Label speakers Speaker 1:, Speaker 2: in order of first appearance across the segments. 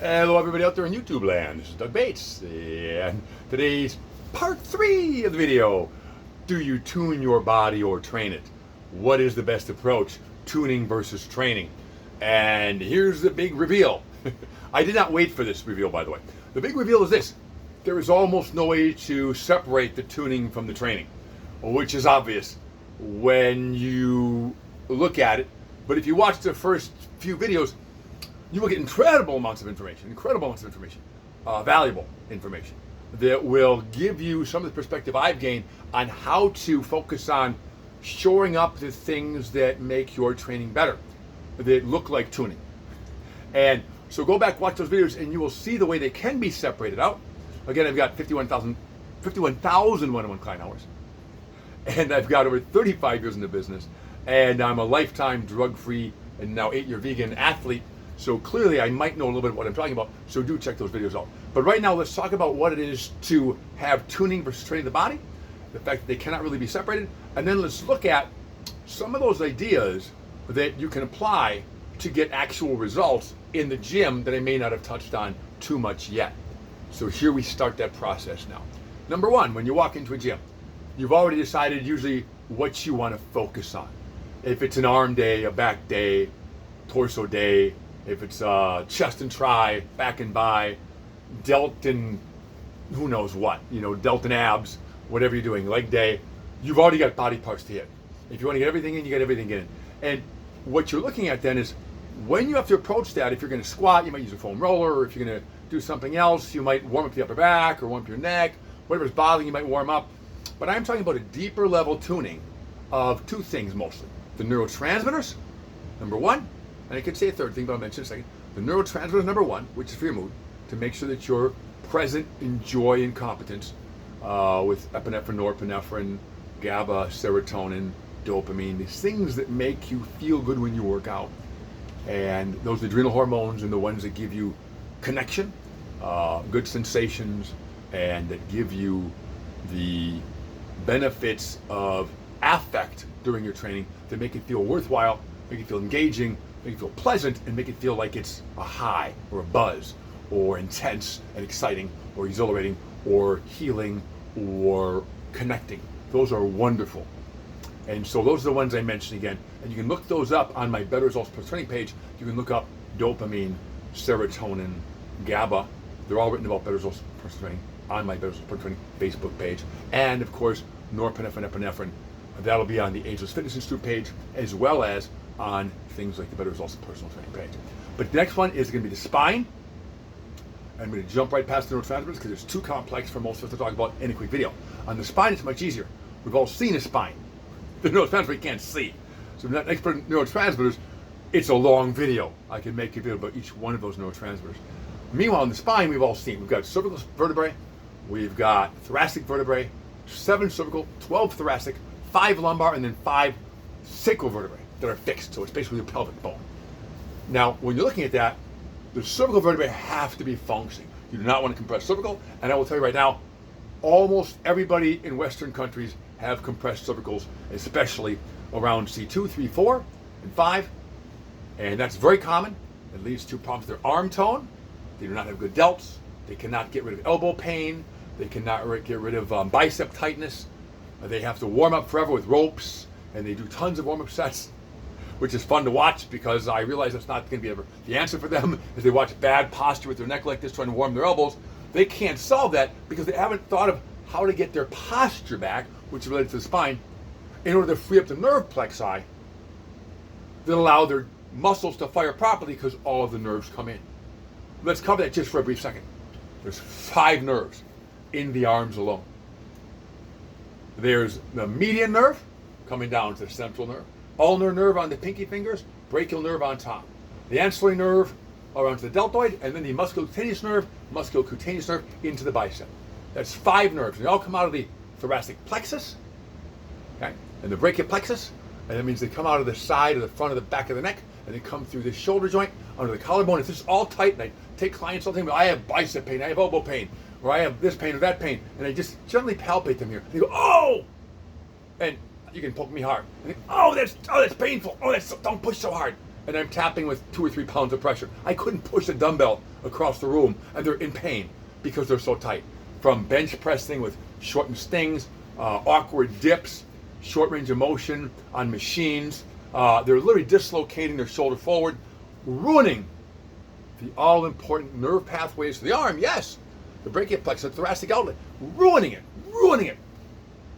Speaker 1: Hello, everybody out there in YouTube land. This is Doug Bates, and today's part 3 of the video. Do you tune your body or train it? What is the best approach, tuning versus training? And here's the big reveal. I did not wait for this reveal, by the way. The big reveal is this. There is almost no way to separate the tuning from the training, which is obvious when you look at it. But if you watch the first few videos, you will get incredible amounts of information, valuable information that will give you some of the perspective I've gained on how to focus on shoring up the things that make your training better, that look like tuning. And so go back, watch those videos, and you will see the way they can be separated out. Again, I've got 51,000 one-on-one client hours, and I've got over 35 years in the business, and I'm a lifetime drug-free and now 8-year vegan athlete. So clearly I might know a little bit of what I'm talking about, so do check those videos out. But right now, let's talk about what it is to have tuning versus training the body, the fact that they cannot really be separated, and then let's look at some of those ideas that you can apply to get actual results in the gym that I may not have touched on too much yet. So here we start that process now. Number one, when you walk into a gym, you've already decided usually what you want to focus on. If it's an arm day, a back day, torso day, if it's chest and tri, back and bi, delt and who knows what, delt and abs, whatever you're doing, leg day, you've already got body parts to hit. If you want to get everything in, you get everything in. And what you're looking at then is when you have to approach that, if you're going to squat, you might use a foam roller, or if you're going to do something else, you might warm up the upper back or warm up your neck, whatever's bothering you might warm up. But I'm talking about a deeper level tuning of two things mostly. The neurotransmitters, number one, and I could say a third thing, but I'll mention in a second. The neurotransmitters, number one, which is for your mood, to make sure that you're present in joy and competence with epinephrine, norepinephrine, GABA, serotonin, dopamine, these things that make you feel good when you work out. And those adrenal hormones and the ones that give you connection, good sensations, and that give you the benefits of affect during your training that make it feel worthwhile, make it feel engaging, make it feel pleasant, and make it feel like it's a high or a buzz or intense and exciting or exhilarating or healing or connecting. Those are wonderful. And so those are the ones I mentioned again. And you can look those up on my Better Results Plus Training page. You can look up dopamine, serotonin, GABA. They're all written about Better Results Plus Training on my Better Results Plus Training Facebook page. And of course, norepinephrine, epinephrine. That'll be on the Ageless Fitness Institute page, as well as on things like the Better Results Personal Training page. But the next one is going to be the spine. I'm going to jump right past the neurotransmitters because it's too complex for most of us to talk about in a quick video. On the spine, it's much easier. We've all seen a spine. The neurotransmitter you can't see. So the next part of neurotransmitters, it's a long video. I can make a video about each one of those neurotransmitters. Meanwhile, in the spine, we've all seen. We've got cervical vertebrae, we've got thoracic vertebrae, 7 cervical, 12 thoracic, 5 lumbar, and then 5 sacral vertebrae that are fixed. So it's basically your pelvic bone. Now, when you're looking at that, the cervical vertebrae have to be functioning. You do not want to compress cervical, and I will tell you right now, almost everybody in Western countries have compressed cervicals, especially around C2, 3, 4, and 5. And that's very common. It leads to problems with their arm tone. They do not have good delts. They cannot get rid of elbow pain. They cannot get rid of bicep tightness. They have to warm up forever with ropes, and they do tons of warm-up sets, which is fun to watch because I realize that's not going to be ever the answer for them. As they watch bad posture with their neck like this, trying to warm their elbows, they can't solve that because they haven't thought of how to get their posture back, which is related to the spine, in order to free up the nerve plexi that allow their muscles to fire properly because all of the nerves come in. Let's cover that just for a brief second. There's 5 nerves in the arms alone. There's the median nerve coming down to the central nerve, ulnar nerve on the pinky fingers, brachial nerve on top, the ancillary nerve around to the deltoid, and then the musculocutaneous nerve into the bicep. That's 5 nerves. They all come out of the thoracic plexus, okay, and the brachial plexus, and that means they come out of the side or the front of the back of the neck, and they come through the shoulder joint under the collarbone. It's just all tight, and I take clients all the time, I have bicep pain, I have elbow pain, or I have this pain or that pain, and I just gently palpate them here. They go, oh! And you can poke me hard. And they, oh, that's painful. Oh, don't push so hard. and I'm tapping with 2 or 3 pounds of pressure. I couldn't push a dumbbell across the room, and they're in pain because they're so tight. From bench pressing with shortened stings, awkward dips, short range of motion on machines, they're literally dislocating their shoulder forward, ruining the all-important nerve pathways to the arm. Yes, the brachial plexus, the thoracic outlet, ruining it,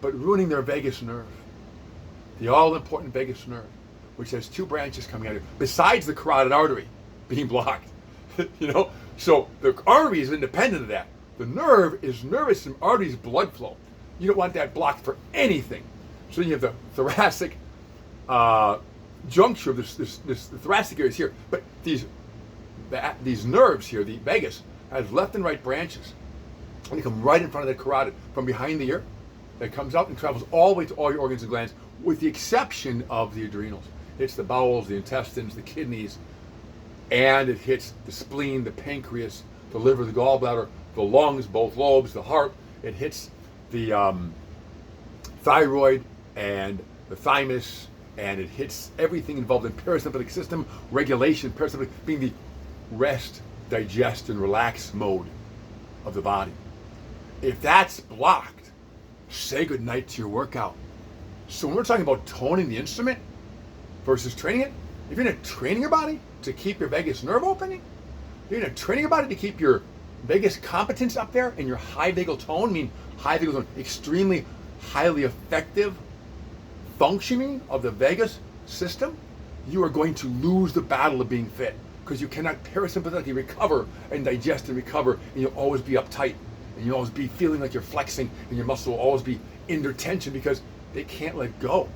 Speaker 1: but ruining their vagus nerve, the all-important vagus nerve, which has 2 branches coming out of it, besides the carotid artery being blocked. So the artery is independent of that. The nerve is nervous system, arteries, blood flow. You don't want that blocked for anything. So you have the thoracic juncture of this thoracic area is here, but these nerves here, the vagus, has left and right branches, and they come right in front of the carotid from behind the ear. That comes out and travels all the way to all your organs and glands, with the exception of the adrenals. It hits the bowels, the intestines, the kidneys, and it hits the spleen, the pancreas, the liver, the gallbladder, the lungs, both lobes, the heart. It hits the thyroid and the thymus, and it hits everything involved in parasympathetic system regulation. Parasympathetic being the rest, digest, and relax mode of the body. If that's blocked, say goodnight to your workout. So when we're talking about toning the instrument versus training it, if you're not training your body to keep your vagus nerve opening, you're not training your body to keep your vagus competence up there and your high vagal tone, high vagal tone, extremely highly effective functioning of the vagus system, you are going to lose the battle of being fit, because you cannot parasympathetically recover and digest and recover, and you'll always be uptight, and you'll always be feeling like you're flexing, and your muscle will always be under tension because they can't let go.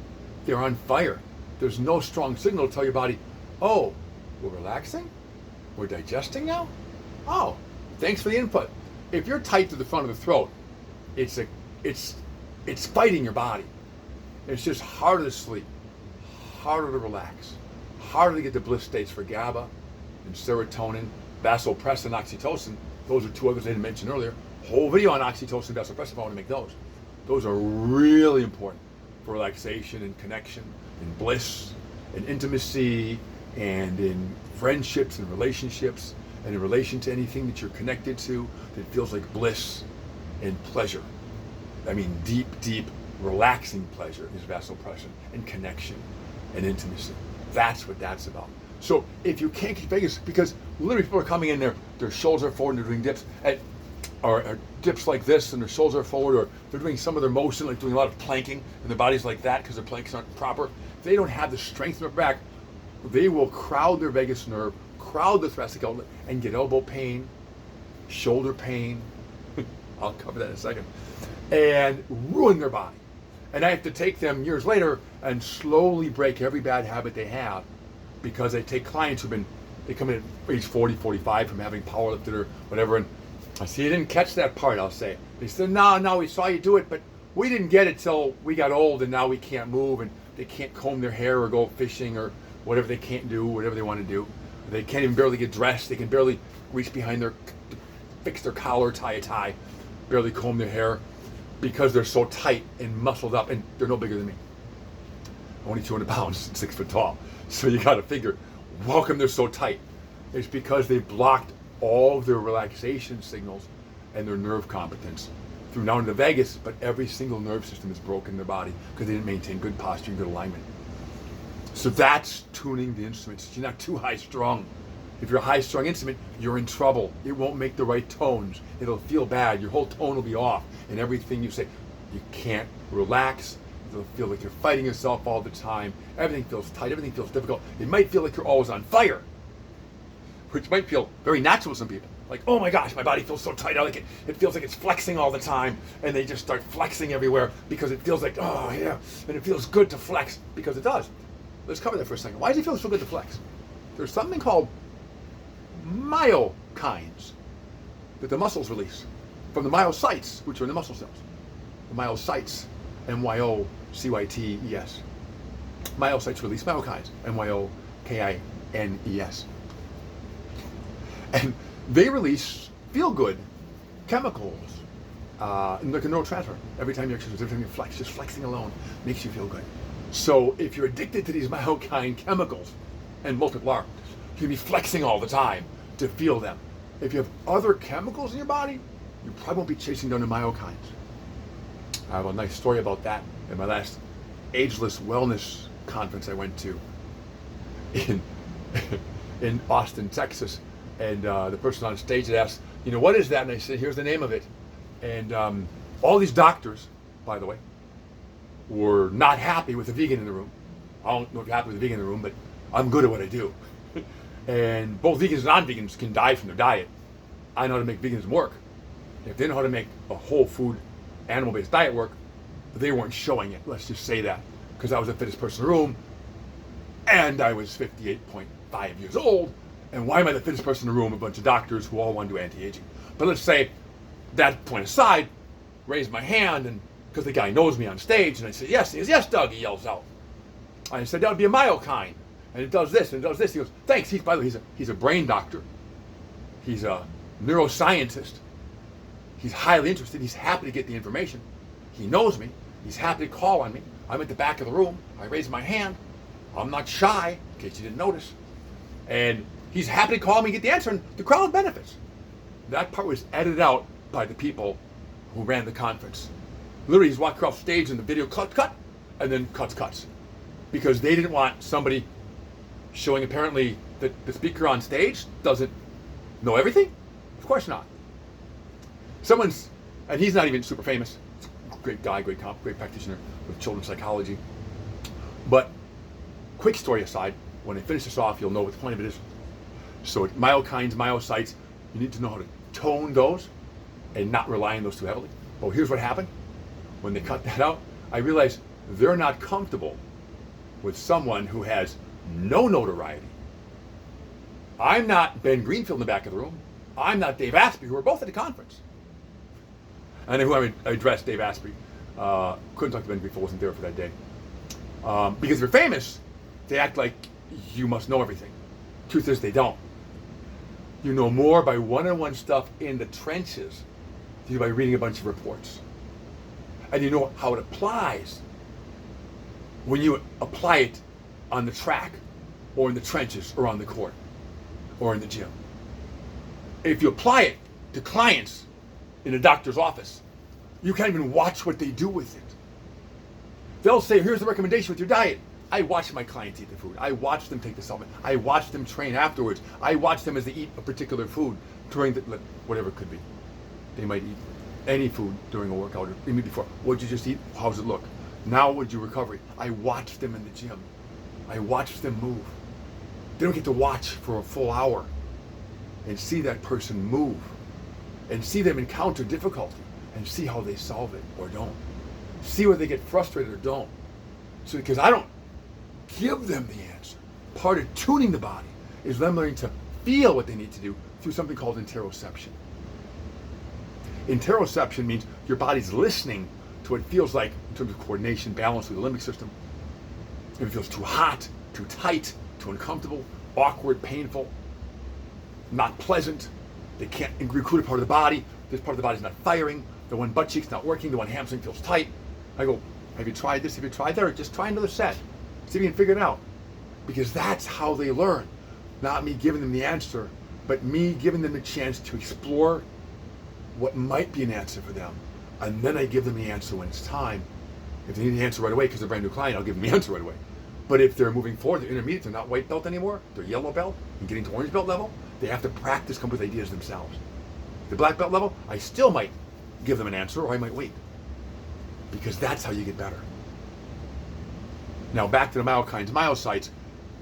Speaker 1: They're on fire. There's no strong signal to tell your body, oh, we're relaxing? We're digesting now? Oh, thanks for the input. If you're tight to the front of the throat, it's fighting your body. It's just harder to sleep, harder to relax, harder to get the bliss states for GABA and serotonin, vasopressin, oxytocin. Those are 2 others I didn't mention earlier. Whole video on oxytocin, vasopressin, if I want to make those. Those are really important for relaxation and connection and bliss and intimacy and in friendships and relationships and in relation to anything that you're connected to that feels like bliss and pleasure. Deep, deep, relaxing pleasure is vasopressin and connection and intimacy. That's what that's about. So if you can't keep vagus, because literally people are coming in there, their shoulders are forward and they're doing dips, or dips like this and their shoulders are forward, or they're doing some of their motion, like doing a lot of planking, and their body's like that because their planks aren't proper. If they don't have the strength in their back, they will crowd their vagus nerve, crowd the thoracic outlet, and get elbow pain, shoulder pain. I'll cover that in a second. And ruin their body. And I have to take them years later and slowly break every bad habit they have, because I take clients they come in at age 40, 45 from having powerlifted or whatever, and I say, you didn't catch that part, I'll say. They said, no, we saw you do it, but we didn't get it till we got old, and now we can't move, and they can't comb their hair or go fishing or whatever they can't do, whatever they want to do. They can't even barely get dressed. They can barely reach behind fix their collar, tie a tie, barely comb their hair, because they're so tight and muscled up, and they're no bigger than me. Only 200 pounds, 6 foot tall. So you got to figure, how come they're so tight? It's because they blocked all of their relaxation signals and their nerve competence through not only the vagus, but every single nerve system is broken in their body because they didn't maintain good posture and good alignment. So that's tuning the instruments. You're not too high strung. If you're a high strung instrument, you're in trouble. It won't make the right tones. It'll feel bad. Your whole tone will be off. And everything you say, you can't relax. It'll feel like you're fighting yourself all the time. Everything feels tight. Everything feels difficult. It might feel like you're always on fire, which might feel very natural to some people. Like, oh my gosh, my body feels so tight. I like it. It feels like it's flexing all the time. And they just start flexing everywhere because it feels like, oh yeah. And it feels good to flex because it does. Let's cover that for a second. Why does it feel so good to flex? There's something called myokines that the muscles release from the myocytes, which are in the muscle cells. The myocytes, M-Y-O-C-Y-T-E-S. Myocytes release myokines, M-Y-O-K-I-N-E-S. And they release feel-good chemicals, like a neurotransmitter. Every time you exercise, every time you flex, just flexing alone makes you feel good. So if you're addicted to these myokine chemicals, and most people are. You can be flexing all the time to feel them. If you have other chemicals in your body, you probably won't be chasing down the myokines. I have a nice story about that in my last ageless wellness conference I went to in Austin, Texas. And the person on stage had asked, what is that? And I said, here's the name of it. And all these doctors, by the way, were not happy with the vegan in the room. I don't know if you're happy with the vegan in the room, but I'm good at what I do. And both vegans and non-vegans can die from their diet. I know how to make veganism work. If they know how to make a whole food, animal-based diet work, they weren't showing it. Let's just say that. Because I was the fittest person in the room, and I was 58.5 years old, and why am I the fittest person in the room? A bunch of doctors who all want to do anti-aging. But let's say, that point aside, raise my hand, and because the guy knows me on stage, and I say, yes, he says, yes, Doug, he yells out. I said, that would be a myokine, and it does this, and it does this. He goes, thanks. By the way, he's a brain doctor. He's a neuroscientist. He's highly interested. He's happy to get the information. He knows me. He's happy to call on me. I'm at the back of the room. I raise my hand. I'm not shy, in case you didn't notice. And he's happy to call me and get the answer, and the crowd benefits. That part was edited out by the people who ran the conference. Literally, he's walking off stage and the video cut, and then cuts. Because they didn't want somebody showing apparently that the speaker on stage doesn't know everything. Of course not. And he's not even super famous. Great guy, great practitioner with children's psychology. But quick story aside, when I finish this off, you'll know what the point of it is. So myokines, myocytes, you need to know how to tone those and not rely on those too heavily. But here's what happened. When they cut that out, I realized they're not comfortable with someone who has no notoriety. I'm not Ben Greenfield in the back of the room. I'm not Dave Asprey, who were both at the conference. And who I addressed, Dave Asprey. Couldn't talk to Ben Greenfield, wasn't there for that day. Because if you're famous, they act like you must know everything. Truth is, they don't. You know more by one-on-one stuff in the trenches than you do by reading a bunch of reports. And you know how it applies when you apply it on the track, or in the trenches, or on the court, or in the gym. If you apply it to clients in a doctor's office, you can't even watch what they do with it. They'll say, here's the recommendation with your diet. I watch my clients eat the food. I watch them take the supplement. I watch them train afterwards. I watch them as they eat a particular food during whatever it could be. They might eat any food during a workout or even before. What'd you just eat? How's it look? Now what'd you recover? I watch them in the gym. I watch them move. They don't get to watch for a full hour and see that person move and see them encounter difficulty and see how they solve it or don't. See where they get frustrated or don't. So because I don't give them the answer. Part of tuning the body is them learning to feel what they need to do through something called interoception. Interoception means your body's listening to what it feels like in terms of coordination, balance with the limbic system. If it feels too hot, too tight, too uncomfortable, awkward, painful, not pleasant, they can't recruit a part of the body, this part of the body's not firing, the one butt cheek's not working, the one hamstring feels tight. I go, have you tried this? Have you tried that? Or just try another set. See if you can figure it out. Because that's how they learn. Not me giving them the answer, but me giving them a chance to explore what might be an answer for them. And then I give them the answer when it's time. If they need the answer right away because they're a brand new client, I'll give them the answer right away. But if they're moving forward, they're intermediate, they're not white belt anymore, they're yellow belt, and getting to orange belt level, they have to practice, come up with ideas themselves. The black belt level, I still might give them an answer, or I might wait. Because that's how you get better. Now back to the myokines, myocytes.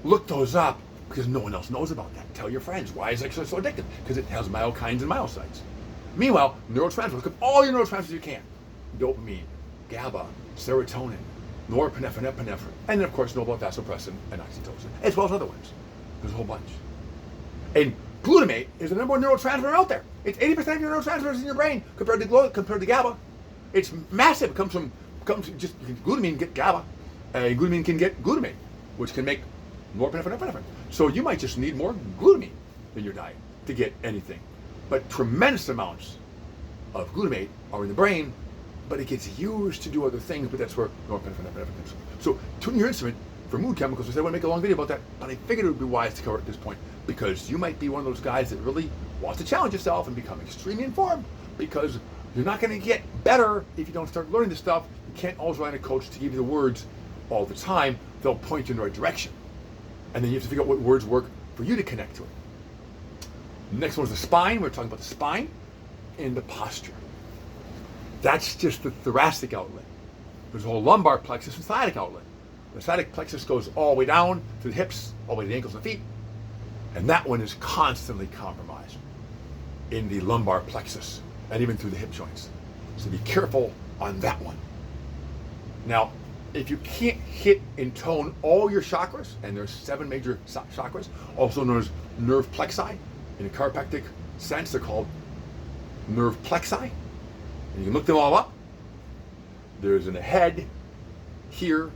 Speaker 1: Look those up, because no one else knows about that. Tell your friends, why is exercise so addictive? Because it has myokines and myocytes. Meanwhile, neurotransmitters, look up all your neurotransmitters you can. Dopamine, GABA, serotonin, norepinephrine, epinephrine, and then of course know about vasopressin and oxytocin, as well as other ones. There's a whole bunch. And glutamate is the number one neurotransmitter out there. It's 80% of your neurotransmitters in your brain compared to GABA. It's massive. It comes from glutamine can get GABA. Glutamine can get glutamate, which can make norepinephrine, epinephrine. So you might just need more glutamine in your diet to get anything. But tremendous amounts of glutamate are in the brain, but it gets used to do other things, but that's where norepinephrine, epinephrine comes from. So tuning your instrument for mood chemicals. I said I want to make a long video about that, but I figured it would be wise to cover it at this point because you might be one of those guys that really wants to challenge yourself and become extremely informed, because you're not going to get better if you don't start learning this stuff. You can't always rely on a coach to give you the words all the time. They'll point you in the right direction. And then you have to figure out what words work for you to connect to it. Next one is the spine. We're talking about the spine and the posture. That's just the thoracic outlet. There's a whole lumbar plexus and sciatic outlet. The sciatic plexus goes all the way down to the hips, all the way to the ankles and the feet. And that one is constantly compromised in the lumbar plexus and even through the hip joints. So be careful on that one. Now, if you can't hit and tone all your chakras, and there's 7 major chakras, also known as nerve plexi. In a chiropractic sense, they're called nerve plexi. And you can look them all up. There's in the head, here,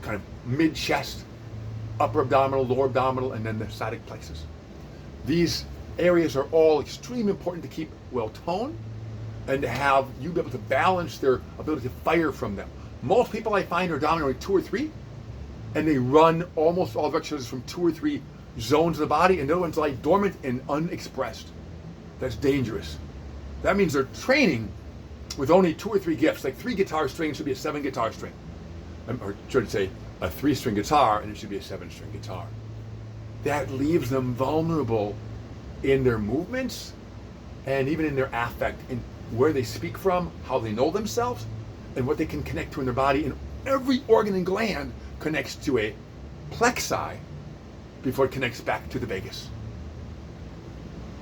Speaker 1: kind of mid-chest, upper abdominal, lower abdominal, and then the sciatic plexus. These areas are all extremely important to keep well toned and to have you be able to balance their ability to fire from them. Most people I find are dominant only 2 or 3, and they run almost all the exercises from 2 or 3 zones of the body, and the other ones lie dormant and unexpressed. That's dangerous. That means they're training with only 2 or 3 gifts. Like 3 guitar strings should be a 7 guitar string. Or should I say a 3-string guitar, and it should be a 7-string guitar. That leaves them vulnerable in their movements and even in their affect, in where they speak from, how they know themselves, and what they can connect to in their body. And every organ and gland connects to a plexi before it connects back to the vagus.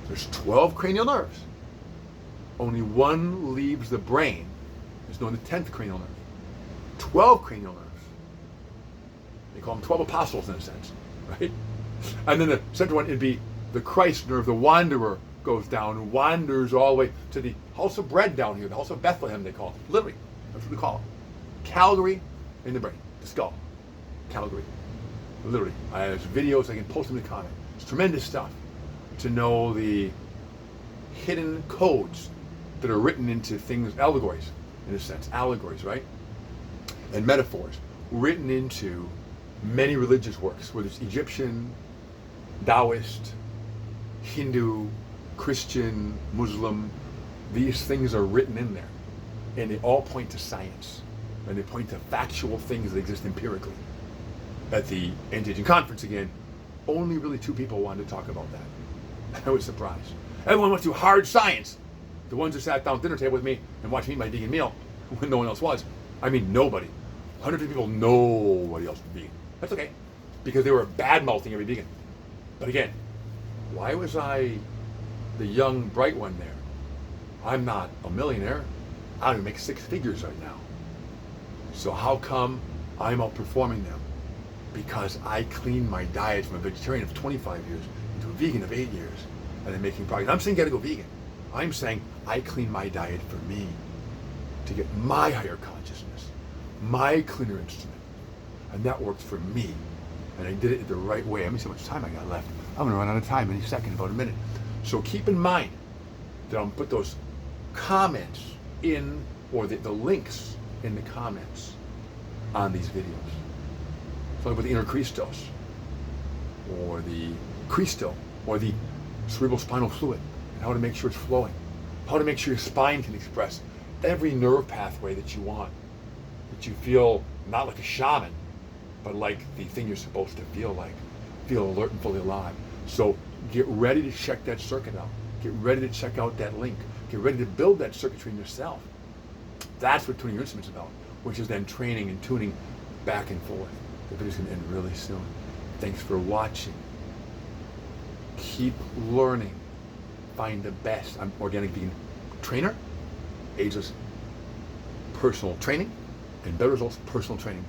Speaker 1: There's 12 cranial nerves. Only 1 leaves the brain. It's known as the 10th cranial nerve. 12 cranial nerves. They call them 12 apostles in a sense, right? And then the center one, it'd be the Christ nerve, the wanderer, goes down and wanders all the way to the house of bread down here, the house of Bethlehem, they call it. Literally, that's what they call it. Calgary in the brain, the skull. Calgary. Literally. There's videos, I can post them in the comment. It's tremendous stuff to know the hidden codes that are written into things, allegories, in a sense. Allegories, right? And metaphors written into many religious works, whether it's Egyptian, Taoist, Hindu, Christian, Muslim. These things are written in there, and they all point to science, and they point to factual things that exist empirically. At the Anti-Aging Conference again, only really 2 people wanted to talk about that. I was surprised. Everyone went to hard science. The ones that sat down at dinner table with me and watched me eat my vegan meal when no one else was. I mean, nobody. 150 people, nobody else was vegan. That's okay, because they were bad-mouthing every vegan. But again, why was I the young, bright one there? I'm not a millionaire. I don't even make 6 figures right now. So how come I'm outperforming them? Because I cleaned my diet from a vegetarian of 25 years into a vegan of 8 years, and I'm making progress. I'm saying you gotta go vegan. I'm saying I clean my diet for me, to get my higher consciousness, my cleaner instrument. And that worked for me. And I did it the right way. Let me see how much time I got left. I'm gonna run out of time any second, about a minute. So keep in mind that I'm gonna put those comments in, or the links in the comments on these videos. So about the inner Christos, or the Christo, or the cerebrospinal fluid, and how to make sure it's flowing, how to make sure your spine can express every nerve pathway that you want, that you feel not like a shaman, but like the thing you're supposed to feel like. Feel alert and fully alive. So get ready to check that circuit out. Get ready to check out that link. Get ready to build that circuitry in yourself. That's what tuning your instrument's about, which is then training and tuning back and forth. The video's gonna end really soon. Thanks for watching. Keep learning. Find the best. I'm organic vegan trainer, ageless personal training, and better results personal training.